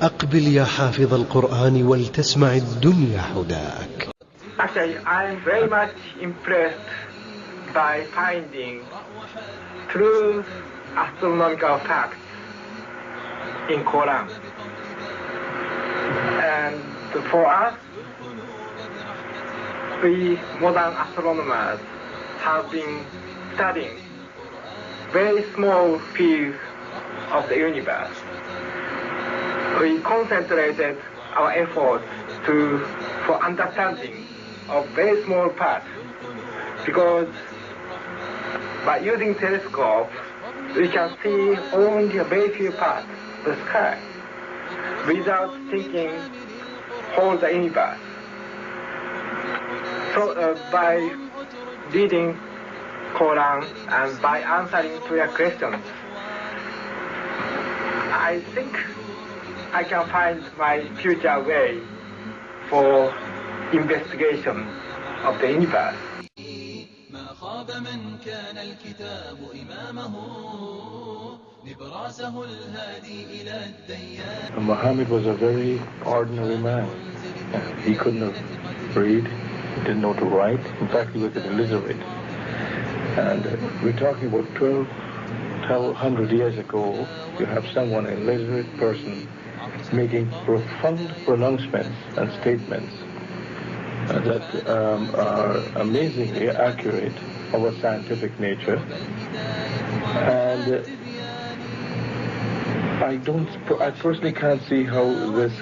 أقبل يا حافظ القرآن ولتسمع الدنيا هداك. Actually, I'm very much impressed by finding true astronomical facts in Quran. And for us, we modern astronomers have been studying very small fields of the universe. We concentrated our efforts for understanding of very small parts, because by using telescopes we can see only a very few parts of the sky without thinking whole the universe. So by reading Quran and by answering to your questions, I think I can find my future way for investigation of the universe. Muhammad was a very ordinary man. He couldn't read, he didn't know to write. In fact, he was illiterate. And we're talking about 1,200 years ago. You have someone, an illiterate person, making profound pronouncements and statements that are amazingly accurate of a scientific nature. And I personally can't see how this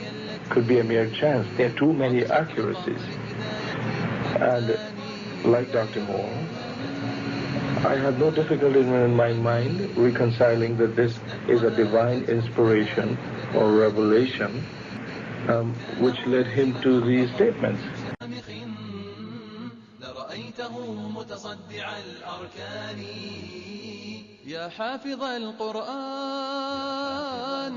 could be a mere chance. There are too many accuracies. And like Dr. Moore, I have no difficulty in my mind reconciling that this is a divine inspiration or revelation which led him to these statements. يا حافظ القرآن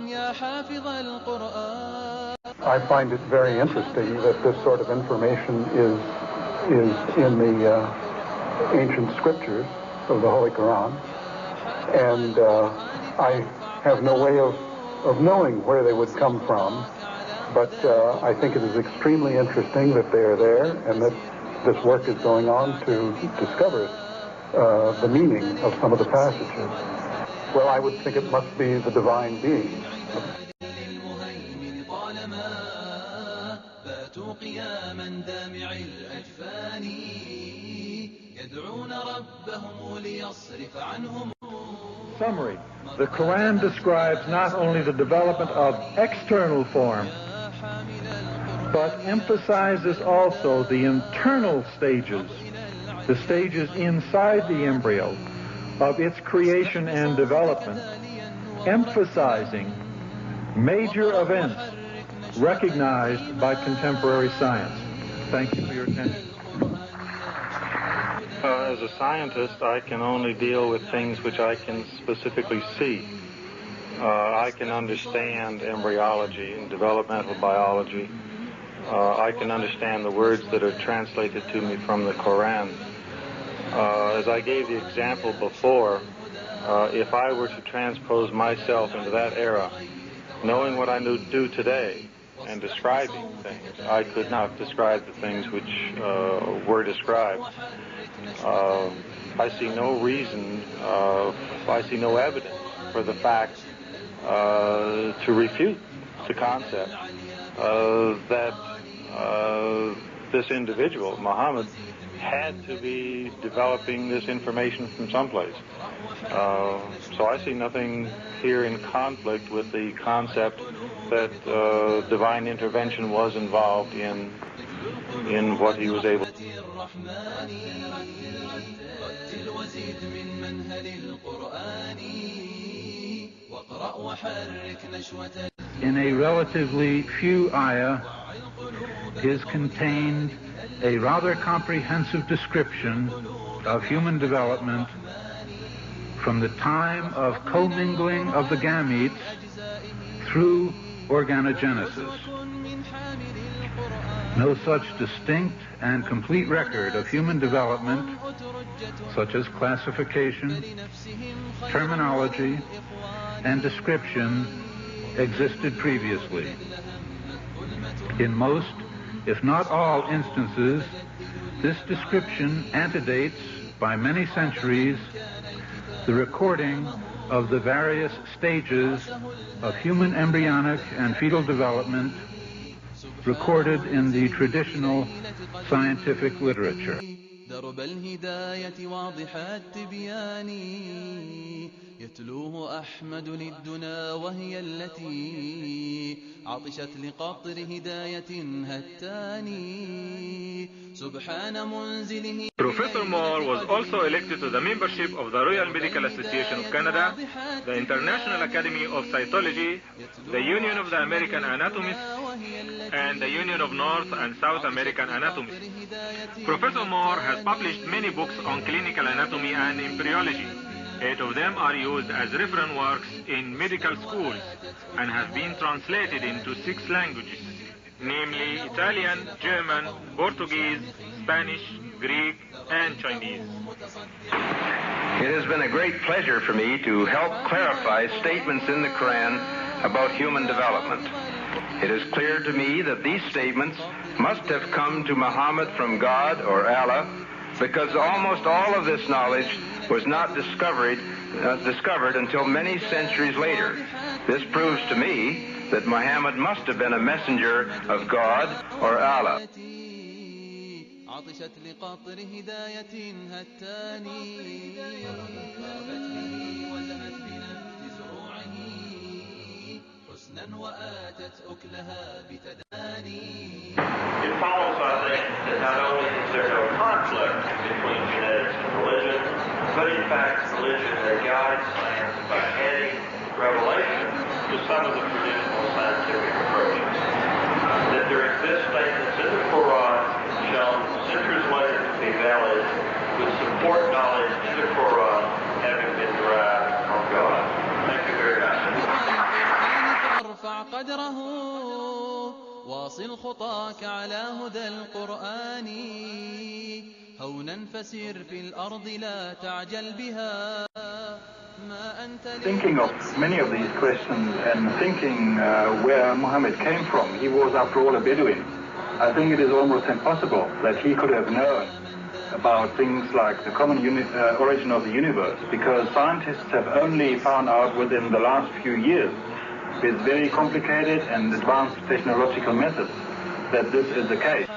يا حافظ القرآن. I find it very interesting that this sort of information is in the ancient scriptures of the Holy Quran, and I have no way of knowing where they would come from, but I think it is extremely interesting that they are there and that this work is going on to discover the meaning of some of the passages. Well, I would think it must be the divine being. Summary. The Quran describes not only the development of external form, but emphasizes also the internal stages, the stages inside the embryo of its creation and development, emphasizing major events recognized by contemporary science. Thank you for your attention. As a scientist, I can only deal with things which I can specifically see. I can understand embryology and developmental biology. I can understand the words that are translated to me from the Quran. As I gave the example before, if I were to transpose myself into that era, knowing what I do today and describing things, I could not describe the things which were described. I see no reason, I see no evidence for the fact to refute the concept that this individual, Muhammad, had to be developing this information from someplace. So I see nothing here in conflict with the concept that divine intervention was involved in what he was able to do. In a relatively few ayah is contained a rather comprehensive description of human development from the time of commingling of the gametes through organogenesis. No such distinct and complete record of human development, such as classification, terminology, and description, existed previously. In most, if not all instances, this description antedates by many centuries the recording of the various stages of human embryonic and fetal development recorded in the traditional scientific literature. درب الهداية واضح التبيان يتلوه أحمد للدنا وهي التي عطشت لقطر هداية هتاني سبحان منزله. Professor Moore was also elected to the membership of the Royal Medical Association of Canada, the International Academy of Cytology, the Union of the American Anatomists, and the Union of North and South American Anatomists. Professor Moore has published many books on clinical anatomy and embryology. 8 of them are used as reference works in medical schools and have been translated into 6 languages, namely Italian, German, Portuguese, Spanish, Greek, and Chinese. It has been a great pleasure for me to help clarify statements in the Quran about human development. It is clear to me that these statements must have come to Muhammad from God or Allah, because almost all of this knowledge was not discovered until many centuries later. This proves to me that Muhammad must have been a messenger of God or Allah. عطشت لقطر هداية هتاني وزهت بنبت زروعه حسنا وآتت أكلها بتداني. It follows, I think, that not only is there no conflict between genetics and religion, but in fact religion guides science by adding revelation to some of the traditional scientific approaches. That there exist statements in the Quran shown centuries later to be valid would support knowledge in the Quran having been derived from God. Thank you very much. فارفع قدره واصل خطاك على هدى القرآن هونا فسير في الأرض لا تعجل بها. Thinking of many of these questions and thinking where Muhammad came from, he was after all a Bedouin. I think it is almost impossible that he could have known about things like the common origin of the universe, because scientists have only found out within the last few years with very complicated and advanced technological methods that this is the case.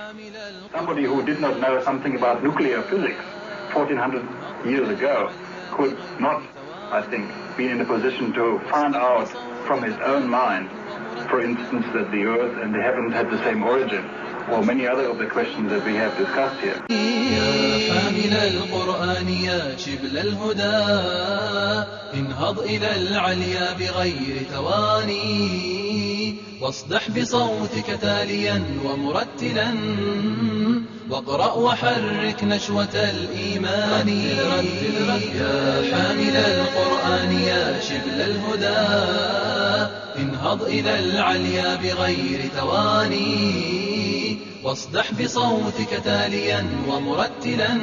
Somebody who did not know something about nuclear physics 1400 years ago could not, I think, be in a position to find out from his own mind, for instance, that the earth and the heavens had the same origin, or many other of the questions that we have discussed here. يا حامل القرآن يا شبل الهدى انهض إلى العليا بغير تواني واصدح بصوتك تاليا ومرتلا واقرأ وحرك نشوة الإيمان. يا حامل القرآن يا شبل الهدى انهض إلى العليا بغير تواني واصدح بصوتك تاليا ومرتلا